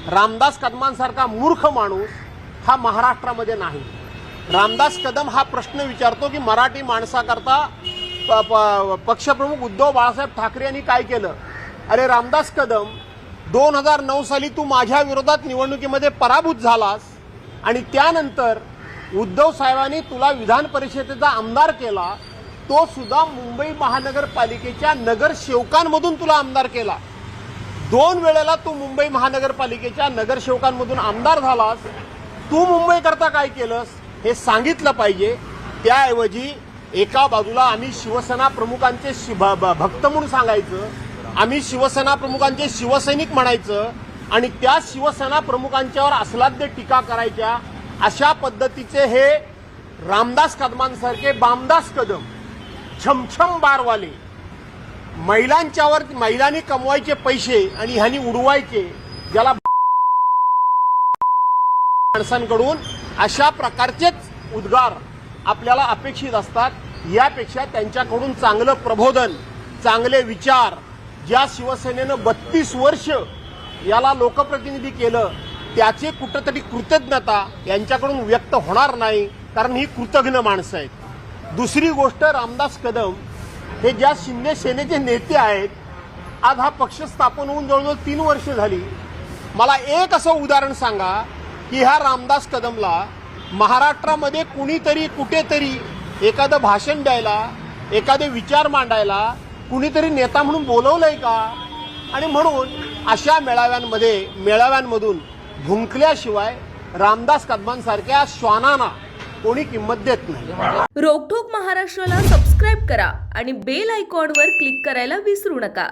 रामदास कदमांसारखा मूर्ख माणूस हा महाराष्ट्रामध्ये नाही। रामदास कदम हा प्रश्न विचारतो की मराठी माणसाकरता पक्षप्रमुख उद्धव बाळासाहेब ठाकरे यांनी काय केलं। अरे रामदास कदम, 2009 साली तू माझ्या विरोधात निवडणुकीमध्ये पराभूत झालास आणि त्यानंतर उद्धव साहेबांनी तुला विधान परिषदेचा आमदार केला, तो सुद्धा मुंबई महानगरपालिकेच्या नगरसेवकांमधून तुला आमदार केला। 2 वेळेला तू मुंबई महानगरपालिकेच्या नगरसेवकांमधून आमदार झालास। तू मुंबईकरता काय केलंस हे सांगितलं पाहिजे। त्याऐवजी एका बाजूला आम्ही शिवसेना प्रमुखांचे भक्त म्हणून सांगायचं, आम्ही शिवसेना प्रमुखांचे शिवसैनिक म्हणायचं आणि त्या शिवसेना प्रमुखांच्यावर अस्लाद्य टीका करायच्या, अशा पद्धतीचे हे रामदास कदमांसारखे बामदास कदम, छमछम बारवाले, महिलांनी कमवायचे पैसे आणि ह्यांनी उडवायचे, ज्याला माणसांकडून अशा प्रकारचेच उद्गार आपल्याला अपेक्षित असतात। यापेक्षा त्यांच्याकडून चांगलं प्रबोधन, चांगले विचार, ज्या शिवसेनेनं 32 वर्ष याला लोकप्रतिनिधी केलं त्याचे कुठेतरी कृतज्ञता यांच्याकडून व्यक्त होणार नाही, कारण ही कृतज्ञ माणसं आहेत। दुसरी गोष्ट, रामदास कदम हे ज्या शिंदे सेनेचे नेते आहेत, आज हा पक्ष स्थापन होऊन जवळजवळ 3 वर्ष झाली। मला एक असं उदाहरण सांगा की ह्या रामदास कदमला महाराष्ट्रामध्ये कुणीतरी कुठेतरी एखादं भाषण द्यायला, एखादे विचार मांडायला कुणीतरी नेता म्हणून बोलवलंय का? आणि म्हणून अशा मेळाव्यांमधून भुंकल्याशिवाय रामदास कदमांसारख्या श्वानांना कोणी किंमत देत नाही। रोकठोक महाराष्ट्राला सबस्क्राईब करा आणि बेल आयकॉनवर क्लिक करायला विसरू नका।